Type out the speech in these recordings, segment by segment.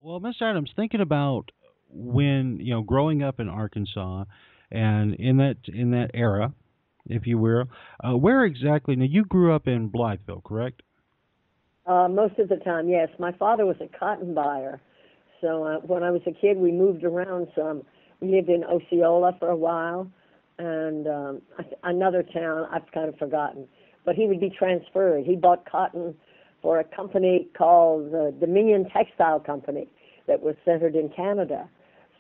Well, Miss Adams, thinking about when growing up in Arkansas, and in that era, if you will, where exactly? Now, you grew up in Blytheville, correct? Most of the time, yes. My father was a cotton buyer. So when I was a kid, we moved around some. We lived in Osceola for a while, and another town I've kind of forgotten. But he would be transferred. He bought cotton for a company called the Dominion Textile Company that was centered in Canada.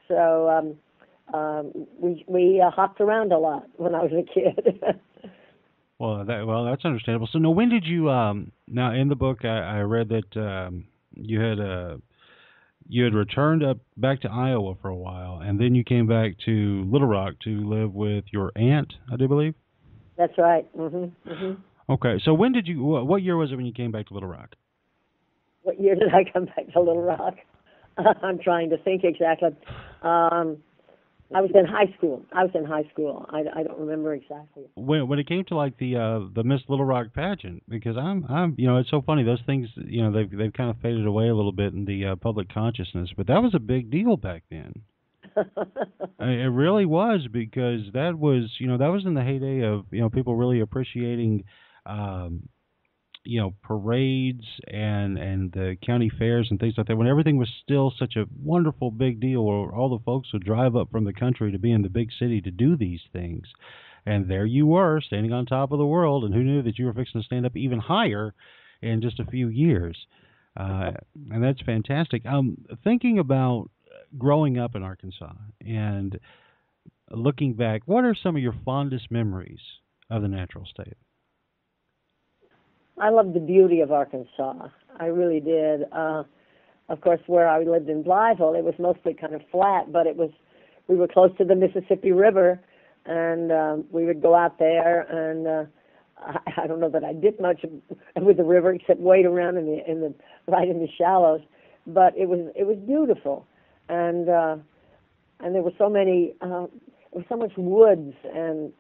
So we hopped around a lot when I was a kid. Well, that's understandable. So, now, when did you? Now, in the book, I read that you had returned up back to Iowa for a while, and then you came back to Little Rock to live with your aunt, I do believe. That's right. Mhm. Okay, so when did you? What year was it when you came back to Little Rock? What year did I come back to Little Rock? I'm trying to think exactly. Um, I was in high school. I don't remember exactly. When it came to like the Miss Little Rock pageant, because I'm it's so funny, those things, they've kind of faded away a little bit in the public consciousness, but that was a big deal back then. It really was, because that was in the heyday of people really appreciating um, parades and the county fairs and things like that, when everything was still such a wonderful big deal, where all the folks would drive up from the country to be in the big city to do these things. And there you were, standing on top of the world, and who knew that you were fixing to stand up even higher in just a few years. Uh, and that's fantastic. Thinking about growing up in Arkansas and looking back, what are some of your fondest memories of the natural state? I loved the beauty of Arkansas. I really did. Of course, where I lived in Blytheville, it was mostly kind of flat, but it was we were close to the Mississippi River, and we would go out there, and I don't know that I did much with the river except wade around in the right in the shallows, but it was beautiful, and there were so many there was so much woods and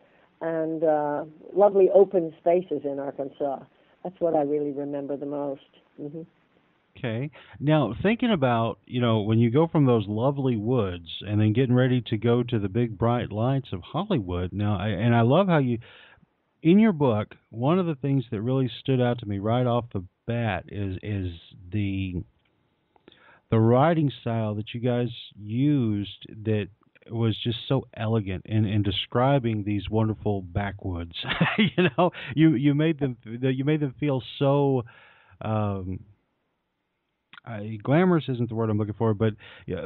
lovely open spaces in Arkansas. That's what I really remember the most. Hmm. Okay. Now, thinking about, when you go from those lovely woods and then getting ready to go to the big bright lights of Hollywood. Now, and I love how in your book, one of the things that really stood out to me right off the bat is the writing style that you guys used, that was just so elegant in describing these wonderful backwoods. You made them feel so um, glamorous isn't the word I'm looking for, but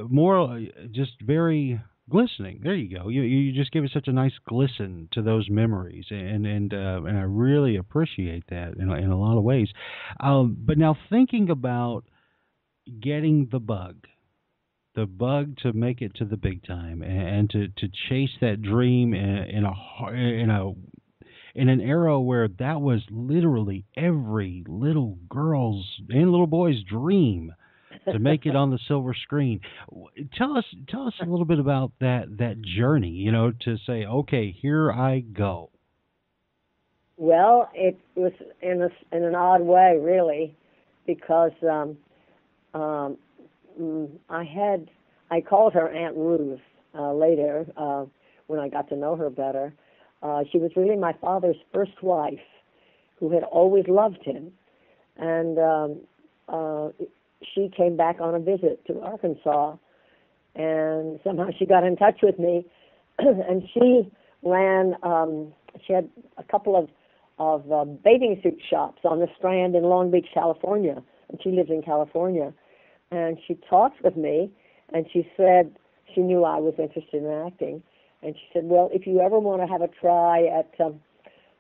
more just very glistening. There you go. You just give it such a nice glisten to those memories, and I really appreciate that in a lot of ways. But now, thinking about getting the bug to make it to the big time, and to chase that dream in an era where that was literally every little girl's and little boy's dream, to make it on the silver screen. Tell us a little bit about that journey. To say, okay, here I go. Well, it was in an odd way, really, because um, I called her Aunt Ruth later when I got to know her better. She was really my father's first wife, who had always loved him, and she came back on a visit to Arkansas, and somehow she got in touch with me, and she ran. She had a couple of bathing suit shops on the Strand in Long Beach, California, and she lives in California. And she talked with me, and she said she knew I was interested in acting, and she said, "Well, if you ever want to have a try at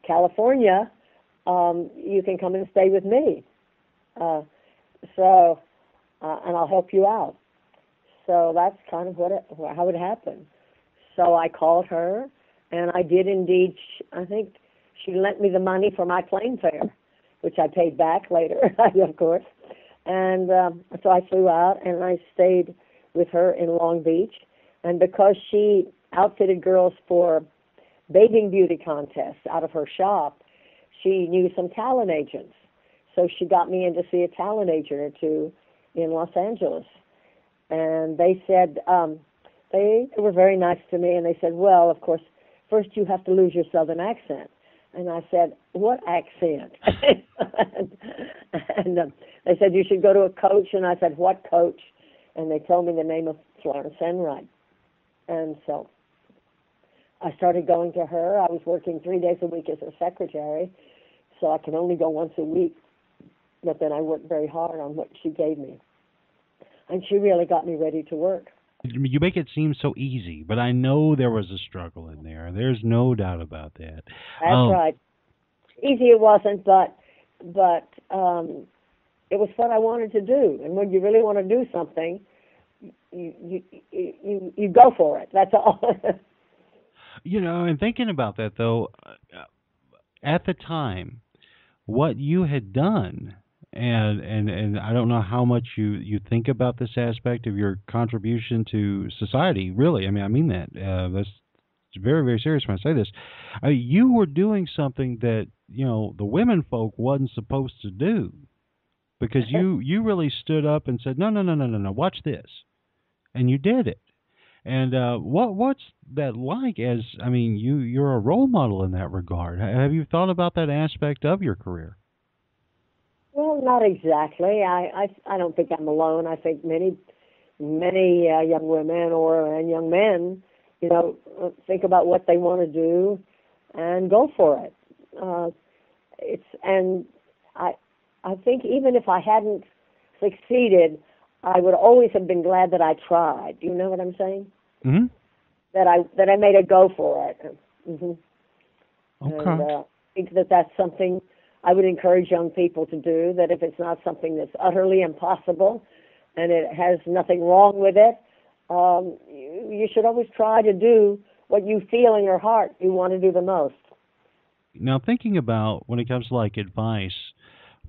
California, you can come and stay with me. Uh, so, and I'll help you out." So that's kind of how it happened. So I called her, and I did indeed. I think she lent me the money for my plane fare, which I paid back later, of course. And so I flew out, and I stayed with her in Long Beach. And because she outfitted girls for bathing beauty contests out of her shop, she knew some talent agents. So she got me in to see a talent agent or two in Los Angeles. And they said, they were very nice to me, and they said, well, of course, first you have to lose your Southern accent. And I said, what accent? and they said, you should go to a coach. And I said, what coach? And they told me the name of Florence Enright. And so I started going to her. I was working 3 days a week as a secretary, so I could only go once a week. But then I worked very hard on what she gave me. And she really got me ready to work. You make it seem so easy, but I know there was a struggle in there. There's no doubt about that. That's right. Easy it wasn't, but it was what I wanted to do. And when you really want to do something, you go for it. That's all. And thinking about that though, at the time, what you had done. And I don't know how much you think about this aspect of your contribution to society. Really, I mean that. That's very, very serious when I say this. You were doing something that the women folk wasn't supposed to do, because you really stood up and said, no, watch this, and you did it. And what's that like? You're a role model in that regard. Have you thought about that aspect of your career? Well, not exactly. I don't think I'm alone. I think many young women and young men, think about what they want to do and go for it. I think even if I hadn't succeeded, I would always have been glad that I tried. Do you know what I'm saying? Mm-hmm. That I made a go for it. Mm-hmm. Okay. And I think that's something I would encourage young people to do, that if it's not something that's utterly impossible and it has nothing wrong with it, you should always try to do what you feel in your heart you want to do the most. Now, thinking about when it comes to like advice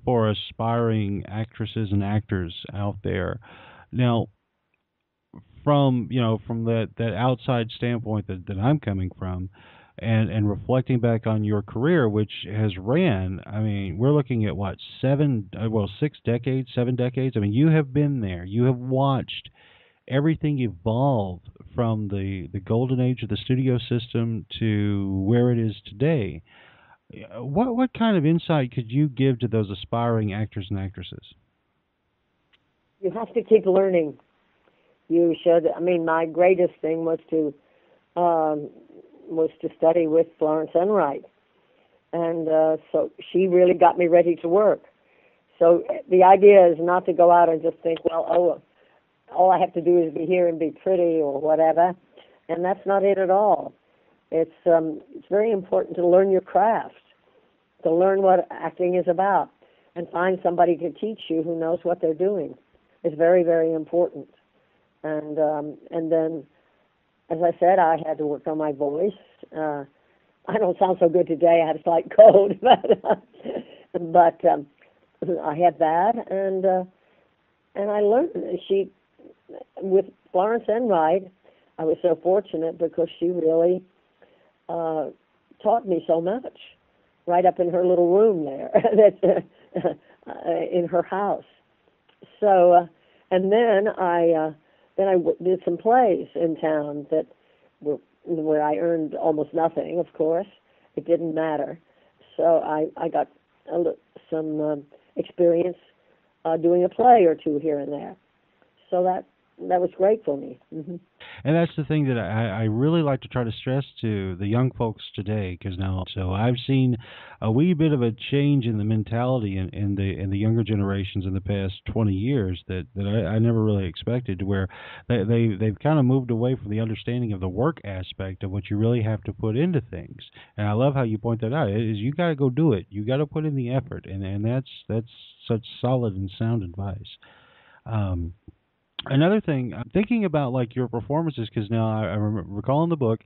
for aspiring actresses and actors out there, now from that outside standpoint that I'm coming from, and reflecting back on your career, which has ran, we're looking at what, 6 decades, 7 decades. You have been there. You have watched everything evolve from the golden age of the studio system to where it is today. What kind of insight could you give to those aspiring actors and actresses? You have to keep learning. You should. My greatest thing was to study with Florence Enright, and so she really got me ready to work. So the idea is not to go out and just think, well, all I have to do is be here and be pretty or whatever, and that's not it at all. It's very important to learn your craft, to learn what acting is about, and find somebody to teach you who knows what they're doing. It's very, very important. And then, as I said, I had to work on my voice. I don't sound so good today. I had a slight cold, but I had that, and I learned. With Florence Enright, I was so fortunate because she really taught me so much, right up in her little room there, in her house. So, and then I did some plays in town that where I earned almost nothing. Of course, it didn't matter. So I got some experience doing a play or two here and there. So that was great for me. Mm-hmm. And that's the thing that I really like to try to stress to the young folks today, because so I've seen a wee bit of a change in the mentality in the younger generations in the past 20 years that I never really expected, to where they've kind of moved away from the understanding of the work aspect of what you really have to put into things. And I love how you point that out. Is you got to go do it. You got to put in the effort, and that's such solid and sound advice. Another thing, I'm thinking about like your performances, because now I recall in the book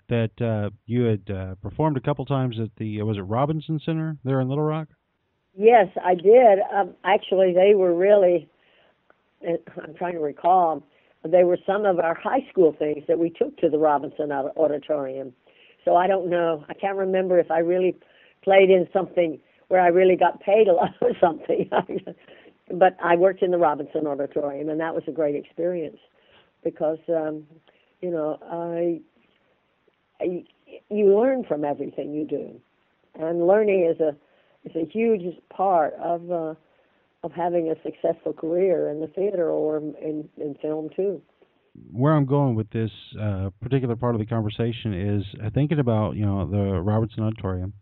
that you had performed a couple times at the was it Robinson Center there in Little Rock? Yes, I did. Actually, they were really. I'm trying to recall. They were some of our high school things that we took to the Robinson Auditorium. So I don't know. I can't remember if I really played in something where I really got paid a lot or something. but I worked in the Robinson Auditorium, and that was a great experience because, you know, you learn from everything you do, and learning is a huge part of having a successful career in the theater or in film too. Where I'm going with this particular part of the conversation is thinking about the Robertson Auditorium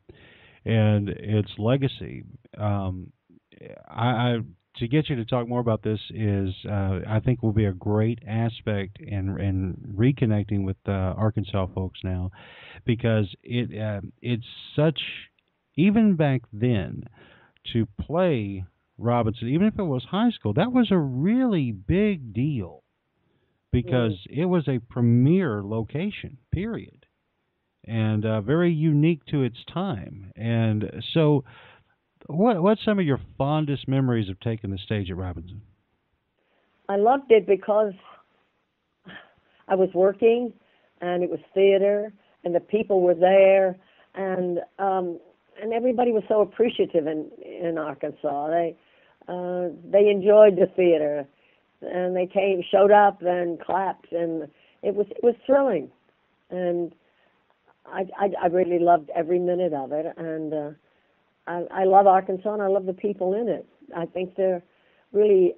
and its legacy. I to get you to talk more about this is I think will be a great aspect in reconnecting with Arkansas folks now, because it's such, even back then, to play Robinson, even if it was high school, that was a really big deal because it was a premier location, period, and very unique to its time. And so, what's some of your fondest memories of taking the stage at Robinson? I loved it because I was working, and it was theater, and the people were there, and everybody was so appreciative in Arkansas. They enjoyed the theater, and they showed up and clapped, and it was thrilling, and I really loved every minute of it, and I love Arkansas, and I love the people in it. I think they're really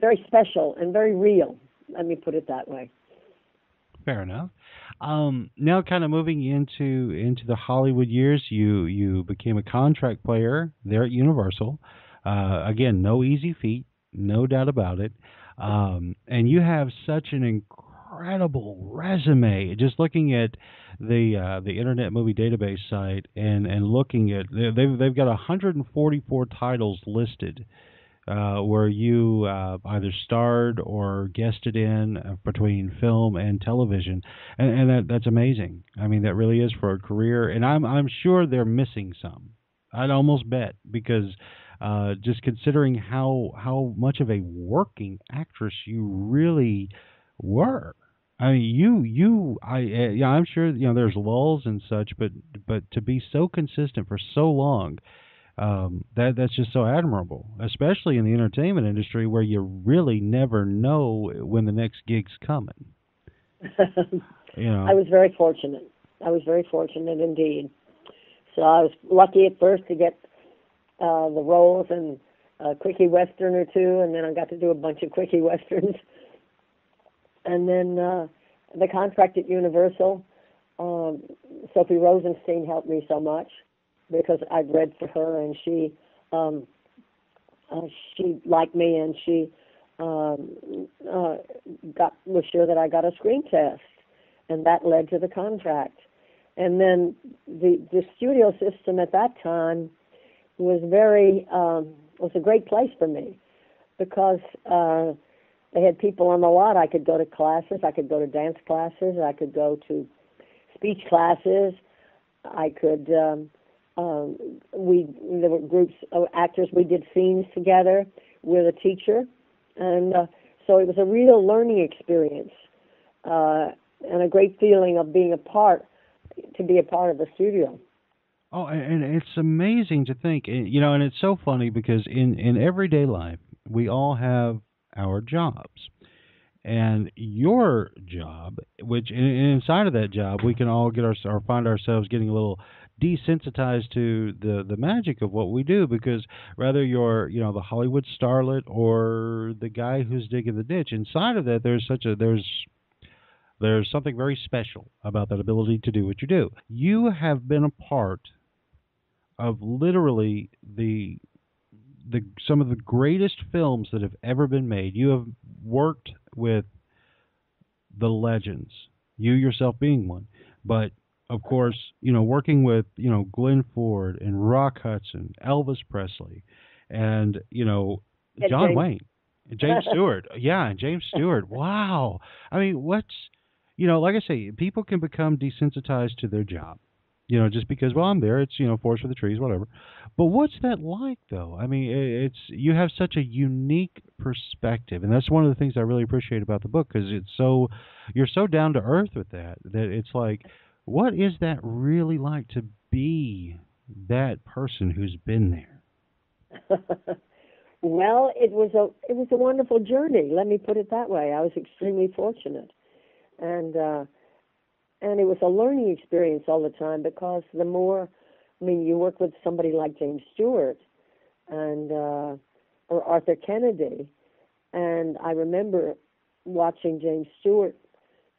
very special and very real. Let me put it that way. Fair enough. Now, kind of moving into the Hollywood years, you became a contract player there at Universal. Again, no easy feat, no doubt about it. And you have such an incredible resume. Just looking at the Internet Movie Database site and looking at they've got 144 titles listed where you either starred or guested in between film and television, and that's amazing. I mean, that really is for a career, and I'm sure they're missing some. I'd almost bet, because just considering how much of a working actress you really were. I mean, yeah, I'm sure there's lulls and such, but to be so consistent for so long, that's just so admirable, especially in the entertainment industry where you really never know when the next gig's coming. I was very fortunate. I was very fortunate indeed. So I was lucky at first to get the roles in a quickie western or two, and then I got to do a bunch of quickie westerns. And then the contract at Universal, Sophie Rosenstein helped me so much because I'd read for her, and she liked me, and she was sure that I got a screen test, and that led to the contract. And then the studio system at that time was was a great place for me because they had people on the lot. I could go to classes, I could go to dance classes, I could go to speech classes, I could there were groups of actors, we did scenes together with a teacher, and so it was a real learning experience and a great feeling of being to be a part of the studio. Oh, and it's amazing to think, and it's so funny because in everyday life, we all have our jobs. And your job, which inside of that job, we can all find ourselves getting a little desensitized to the magic of what we do, because whether you're the Hollywood starlet or the guy who's digging the ditch, inside of that there's something very special about that ability to do what you do. You have been a part of literally some of the greatest films that have ever been made. You have worked with the legends, you yourself being one, but of course, working with Glenn Ford and Rock Hudson, Elvis Presley, and John Wayne, James Stewart. Yeah, and James Stewart. Wow. I mean, like I say, people can become desensitized to their job, just because, well, I'm there, it's, forest for the trees, whatever. But what's that like, though? I mean, you have such a unique perspective, and that's one of the things I really appreciate about the book, because you're so down to earth with that it's like, what is that really like to be that person who's been there? Well, it was a wonderful journey. Let me put it that way. I was extremely fortunate, and it was a learning experience all the time because the more, I mean, you work with somebody like James Stewart, and or Arthur Kennedy, and I remember watching James Stewart.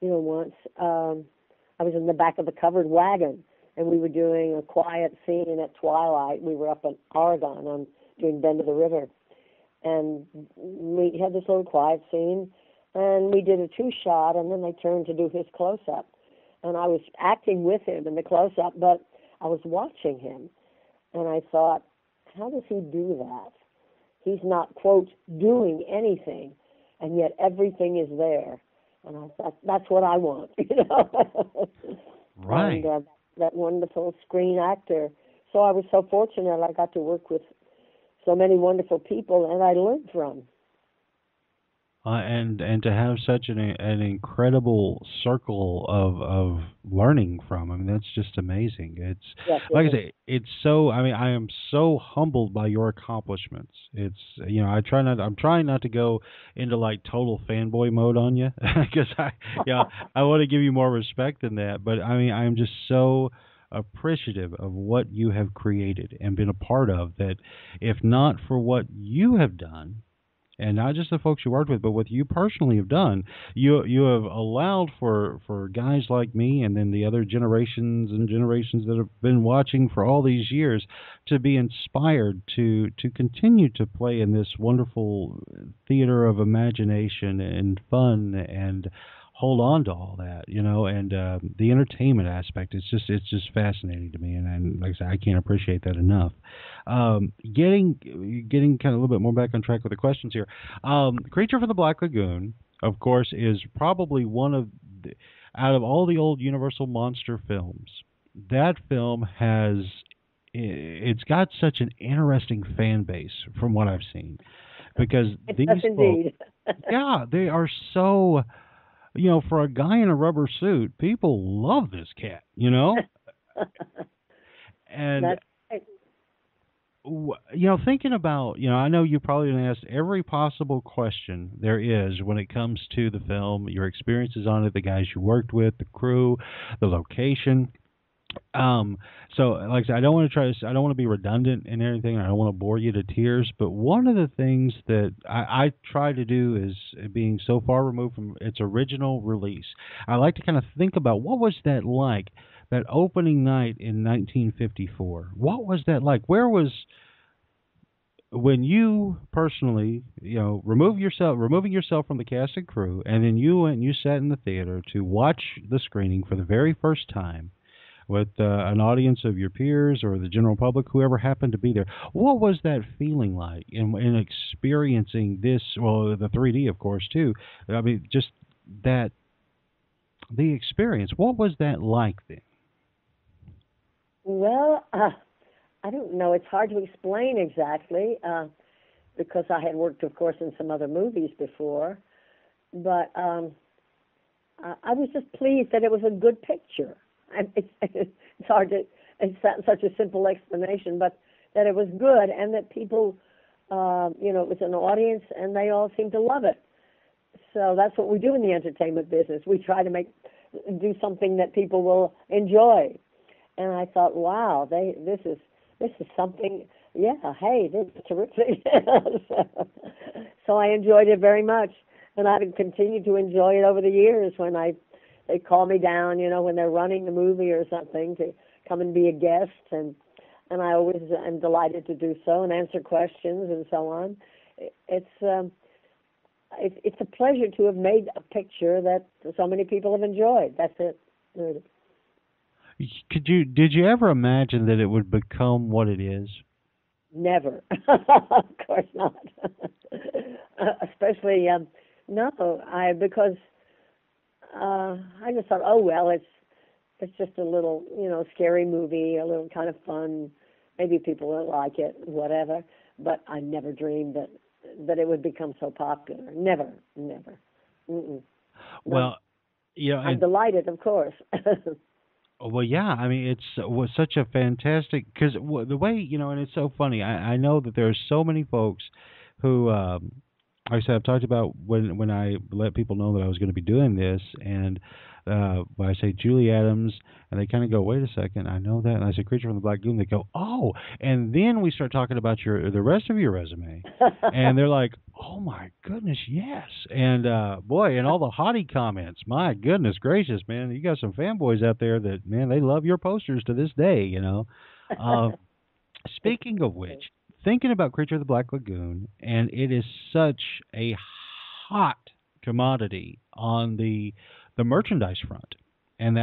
Once I was in the back of a covered wagon, and we were doing a quiet scene at twilight. We were up in Oregon on doing Bend of the River. And we had this little quiet scene, and we did a two-shot, and then they turned to do his close-up. And I was acting with him in the close-up, but I was watching him, and I thought, how does he do that? He's not, quote, doing anything, and yet everything is there. And I thought, that's what I want, Right. And that wonderful screen actor. So I was so fortunate I got to work with so many wonderful people, and I learned from. And to have such an incredible circle of learning from. I mean, that's just amazing. It's Yes, like I it is. say, it's so. I mean, I am so humbled by your accomplishments. It's I'm trying not to go into like total fanboy mode on you because I want to give you more respect than that. But I mean, I am just so appreciative of what you have created and been a part of that. If not for what you have done, and not just the folks you worked with, but what you personally have done, you have allowed for guys like me, and then the other generations and generations that have been watching for all these years, to be inspired to continue to play in this wonderful theater of imagination and fun and hold on to all that, and the entertainment aspect. It's just fascinating to me, and like I said, I can't appreciate that enough. Getting kind of a little bit more back on track with the questions here. Creature from the Black Lagoon, of course, is probably one of out of all the old Universal monster films. That film it's got such an interesting fan base from what I've seen, because It these does folks, indeed. yeah, they are so. For a guy in a rubber suit, people love this cat. And That's right. thinking about, I know you probably been asked every possible question there is when it comes to the film, your experiences on it, the guys you worked with, the crew, the location. So like I said, I don't want to be redundant and everything. And I don't want to bore you to tears, but one of the things that I try to do is, being so far removed from its original release, I like to kind of think about what was that like, that opening night in 1954. What was that like? Where was when you personally, removing yourself from the cast and crew, and then you went and you sat in the theater to watch the screening for the very first time with an audience of your peers or the general public, whoever happened to be there. What was that feeling like in experiencing this? Well, the 3D, of course, too. I mean, just that the experience. What was that like then? Well, I don't know. It's hard to explain exactly because I had worked, of course, in some other movies before. But I was just pleased that it was a good picture. It's hard to, it's such a simple explanation, but that it was good and that people, it was an audience and they all seemed to love it. So that's what we do in the entertainment business. We try to do something that people will enjoy. And I thought, wow, this is something. Yeah, hey, this is terrific. So I enjoyed it very much, and I've continued to enjoy it over the years when they call me down, when they're running the movie or something, to come and be a guest, and I always am delighted to do so and answer questions and so on. It's a pleasure to have made a picture that so many people have enjoyed. That's it. Did you ever imagine that it would become what it is? Never. Of course not. Especially, no, because I just thought, oh well, it's just a little, scary movie, a little kind of fun. Maybe people will like it, whatever. But I never dreamed that it would become so popular. Never. Mm-mm. Well, No. I'm delighted, of course. Well, yeah. I mean, was such a fantastic, because the way, and it's so funny. I know that there are so many folks who, like I said, I've talked about when I let people know that I was going to be doing this, and when I say Julie Adams, and they kind of go, "Wait a second, I know that," and I say Creature from the Black Lagoon, they go, "Oh," and then we start talking about the rest of your resume, and they're like, "Oh my goodness, yes," and boy, and all the hottie comments, my goodness gracious, man, you got some fanboys out there that, man, they love your posters to this day, you know. Uh, Speaking of which, thinking about Creature of the Black Lagoon, and it is such a hot commodity on the merchandise front, and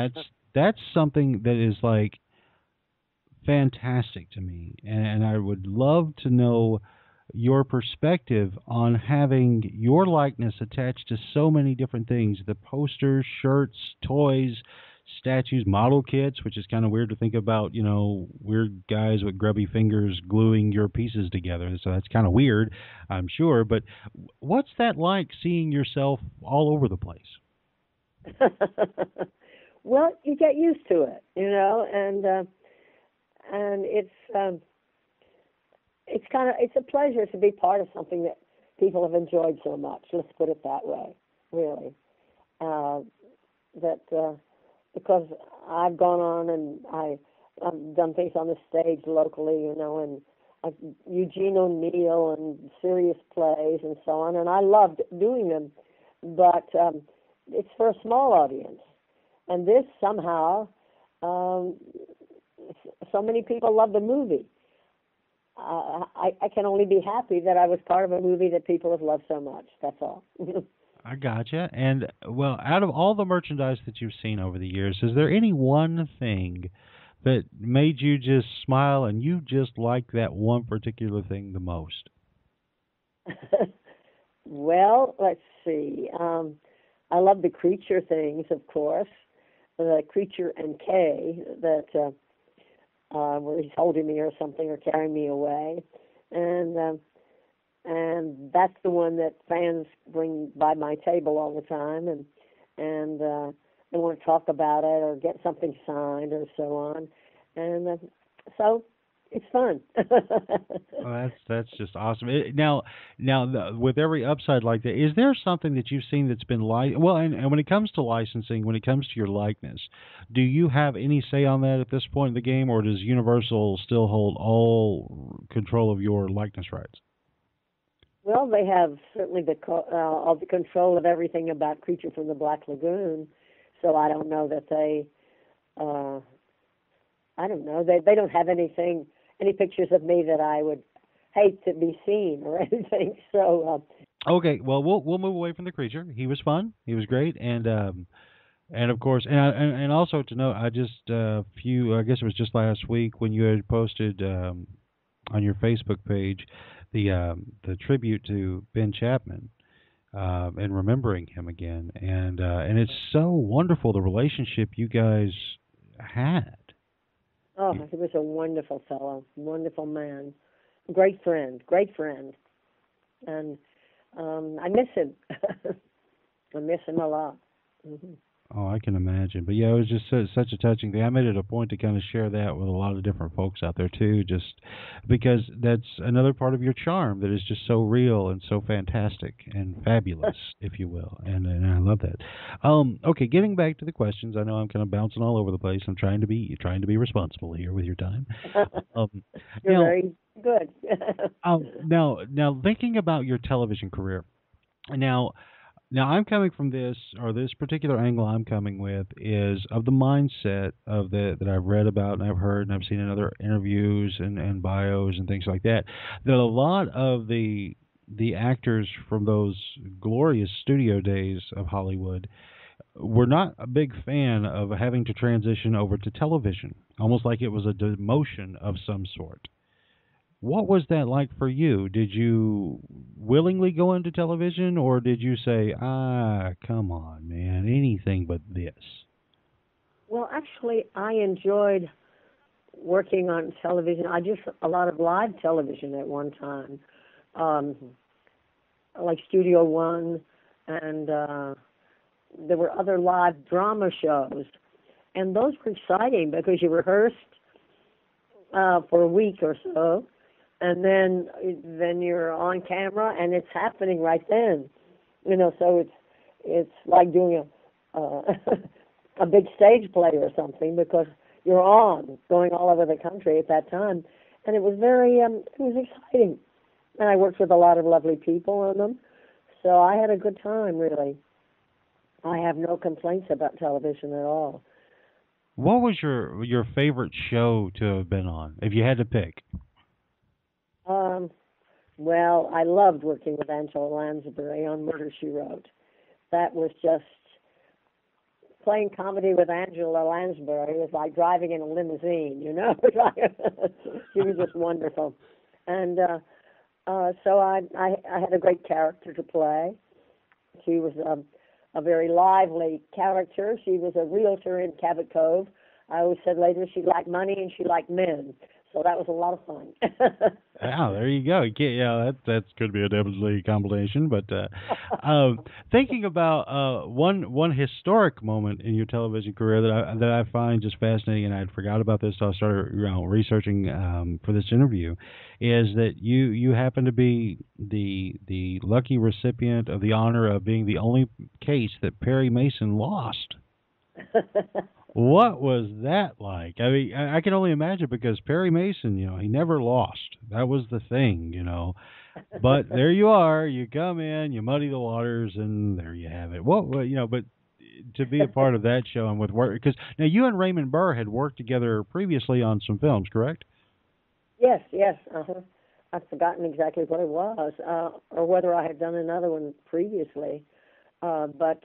that's something that is like fantastic to me, and I would love to know your perspective on having your likeness attached to so many different things: the posters, shirts, toys, statues, model kits, which is kind of weird to think about, you know, weird guys with grubby fingers gluing your pieces together. So that's kind of weird, I'm sure. But what's that like, seeing yourself all over the place? Well, you get used to it, you know, and it's a pleasure to be part of something that people have enjoyed so much. Let's put it that way, really. Because I've gone on and I've done things on the stage locally, you know, and Eugene O'Neill and serious plays and so on, and I loved doing them, but it's for a small audience. And this somehow, so many people love the movie. I can only be happy that I was part of a movie that people have loved so much. That's all. I gotcha. And well, out of all the merchandise that you've seen over the years, is there any one thing that made you just smile and you just like that one particular thing the most? Well, let's see. I love the creature things, of course. The creature and Kay that where he's holding me or something or carrying me away, and that's the one that fans bring by my table all the time, and they want to talk about it or get something signed or so on, and so it's fun. Well, that's just awesome. With every upside like that, is there something that you've seen that's been well? And when it comes to licensing, when it comes to your likeness, do you have any say on that at this point in the game, or does Universal still hold all control of your likeness rights? Well, they have certainly all the control of everything about Creature from the Black Lagoon, so I don't know that they. I don't know. They don't have any pictures of me that I would hate to be seen or anything. So. Okay, well, we'll move away from the creature. He was fun. He was great, and of course, and also to note, I just I guess it was just last week when you had posted on your Facebook page the tribute to Ben Chapman and remembering him again, and it's so wonderful the relationship you guys had. Oh, he was a wonderful fellow, wonderful man, great friend, and I miss him. I miss him a lot. Mm-hmm. Oh, I can imagine. But yeah, it was just such a touching thing. I made it a point to kind of share that with a lot of different folks out there too, just because that's another part of your charm that is just so real and so fantastic and fabulous, if you will. And I love that. Okay, getting back to the questions. I know I'm kind of bouncing all over the place. I'm trying to be responsible here with your time. You're very good. Now thinking about your television career. Now I'm coming from this particular angle I'm coming with is of the mindset of that I've read about and I've heard and I've seen in other interviews and bios and things like that a lot of the actors from those glorious studio days of Hollywood were not a big fan of having to transition over to television, almost like it was a demotion of some sort. What was that like for you? Did you willingly go into television, or did you say, come on, man, anything but this? Well, actually, I enjoyed working on television. I did a lot of live television at one time, like Studio One, and there were other live drama shows. And those were exciting because you rehearsed for a week or so, and then you're on camera, and it's happening right then. So it's like doing a big stage play or something, because you're going all over the country at that time, and it was it was exciting, and I worked with a lot of lovely people on them, so I had a good time, really. I have no complaints about television at all. What was your favorite show to have been on, if you had to pick? Well, I loved working with Angela Lansbury on Murder, She Wrote. That was just, playing comedy with Angela Lansbury was like driving in a limousine, She was just wonderful. And so I had a great character to play. She was a very lively character. She was a realtor in Cabot Cove. I always said later she liked money and she liked men. So that was a lot of fun. Wow, there you go. You can't, yeah, that's could be a deadly combination. But thinking about one historic moment in your television career that I find just fascinating, and I'd forgot about this, so I started researching for this interview, is that you happen to be the lucky recipient of the honor of being the only case that Perry Mason lost. What was that like? I mean, I can only imagine, because Perry Mason, he never lost. That was the thing, But there you are. You come in, you muddy the waters, and there you have it. But to be a part of that show and with work, because now you and Raymond Burr had worked together previously on some films, correct? Yes. I've forgotten exactly what it was, or whether I had done another one previously. But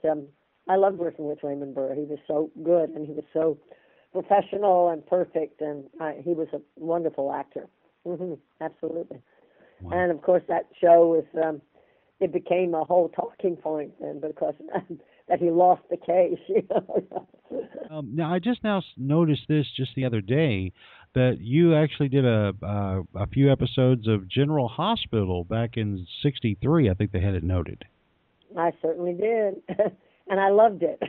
I loved working with Raymond Burr. He was so good, and he was so professional and perfect, and he was a wonderful actor. Absolutely. Wow. And of course, that show was it became a whole talking point then, because that he lost the case. Now, I just noticed this just the other day, that you actually did a few episodes of General Hospital back in '63. I think they had it noted. I certainly did. And I loved it.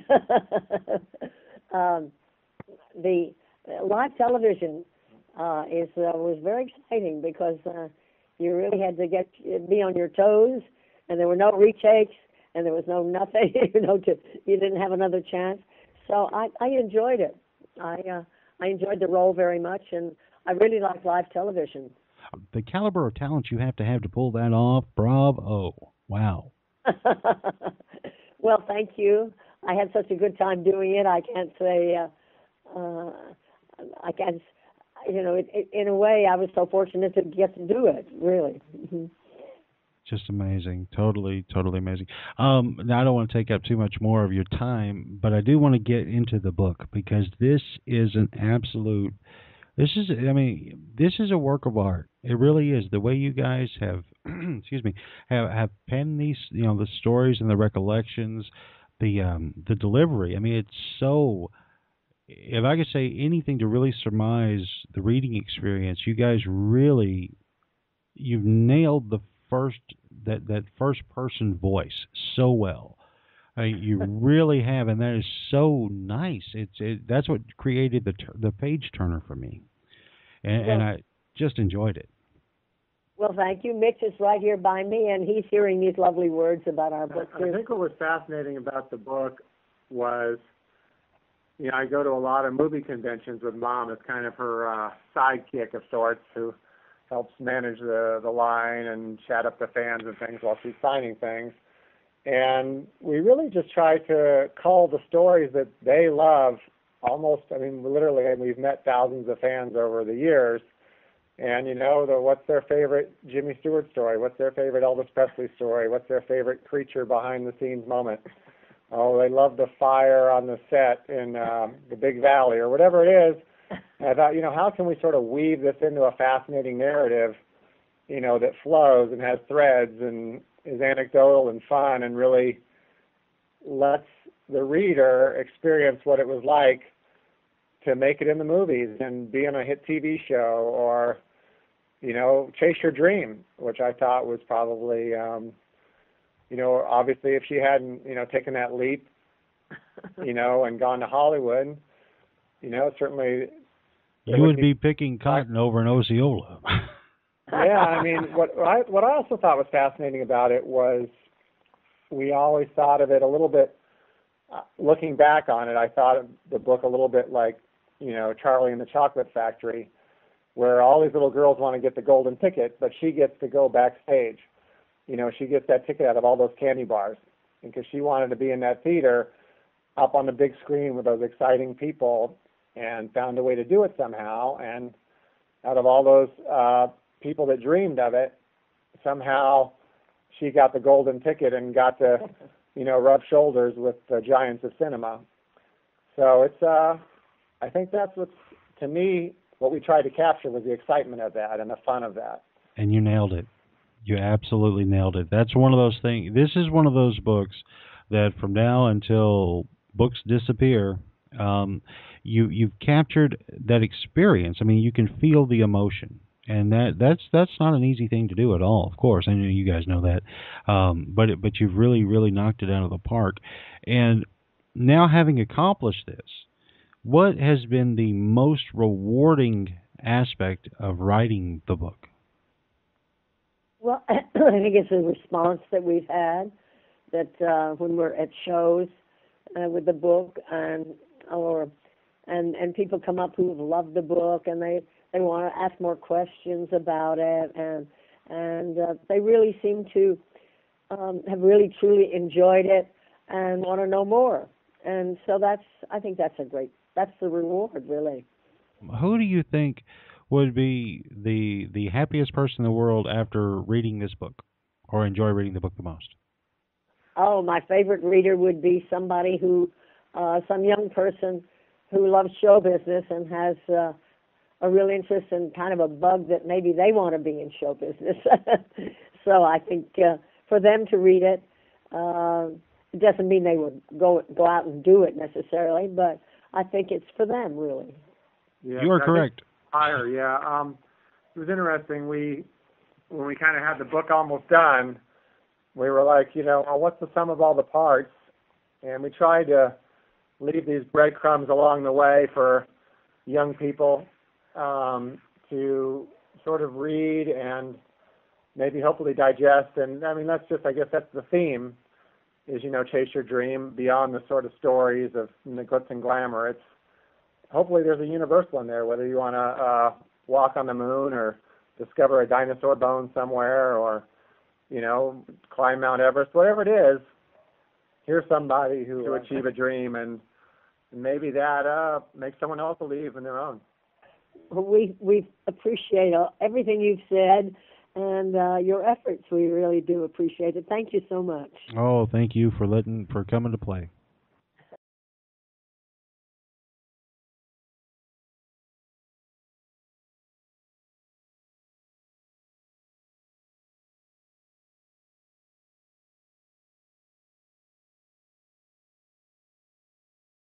The live television was very exciting, because you really had to be on your toes, and there were no retakes, and there was no nothing. You didn't have another chance. So I enjoyed it. I enjoyed the role very much, and I really liked live television. The caliber of talent you have to pull that off, bravo! Wow. Well, thank you. I had such a good time doing it. I can't say, I can't, in a way, I was so fortunate to get to do it, really. Just amazing. Totally amazing. Now, I don't want to take up too much more of your time, but I do want to get into the book, because this is this is a work of art. It really is. The way you guys have, have penned these, the stories and the recollections, the delivery. I mean, it's so. If I could say anything to really surmise the reading experience, you guys you've nailed that first person voice so well. I mean, you really have, and that is so nice. That's what created the page turner for me, and I just enjoyed it. Well, thank you. Mitch is right here by me, and he's hearing these lovely words about our book. I think what was fascinating about the book was, I go to a lot of movie conventions with Mom as kind of her sidekick of sorts, who helps manage the line and chat up the fans and things while she's signing things. And we really just try to cull the stories that they love. Literally, we've met thousands of fans over the years. And, what's their favorite Jimmy Stewart story? What's their favorite Elvis Presley story? What's their favorite creature behind-the-scenes moment? Oh, they love the fire on the set in the Big Valley, or whatever it is. And I thought, how can we sort of weave this into a fascinating narrative, that flows and has threads and is anecdotal and fun and really lets the reader experience what it was like to make it in the movies and be on a hit TV show, or, chase your dream, which I thought was probably, obviously if she hadn't, taken that leap, and gone to Hollywood, certainly. You would be picking cotton over in Osceola. Yeah, I mean, what I also thought was fascinating about it was we always thought of it a little bit. Looking back on it, I thought of the book a little bit like, Charlie and the Chocolate Factory, where all these little girls want to get the golden ticket, but she gets to go backstage. She gets that ticket out of all those candy bars because she wanted to be in that theater up on the big screen with those exciting people and found a way to do it somehow. And out of all those people that dreamed of it, somehow she got the golden ticket and got to, rub shoulders with the giants of cinema. So it's, I think that's to me, what we tried to capture was the excitement of that and the fun of that. And you nailed it. You absolutely nailed it. That's one of those things. This is one of those books that from now until books disappear, you've captured that experience. I mean, you can feel the emotion. And that's not an easy thing to do at all, of course. I know you guys know that, but you've really knocked it out of the park. And now, having accomplished this, what has been the most rewarding aspect of writing the book? Well, I think it's the response that we've had. That when we're at shows with the book, and people come up who have loved the book, and they want to ask more questions about it, and they really seem to have really truly enjoyed it and want to know more. And so I think that's the reward, really. Who do you think would be the happiest person in the world after reading this book, or enjoy reading the book the most? Oh, my favorite reader would be somebody some young person who loves show business and has a real interest in kind of a bug that maybe they want to be in show business. So I think for them to read it, it doesn't mean they would go out and do it necessarily, but I think it's for them, really. Yeah, you are correct. Higher, yeah. It was interesting. When we kind of had the book almost done, we were like, what's the sum of all the parts? And we tried to leave these breadcrumbs along the way for young people to sort of read and maybe hopefully digest. And I mean, I guess that's the theme, is, chase your dream beyond the sort of stories of the glitz and glamour. It's hopefully there's a universal in there, whether you want to walk on the moon or discover a dinosaur bone somewhere or, climb Mount Everest, whatever it is. Here's somebody who achieve a dream, and maybe that makes someone else believe in their own. Well, we appreciate everything you've said and your efforts. We really do appreciate it. Thank you so much. Oh, thank you for coming to play.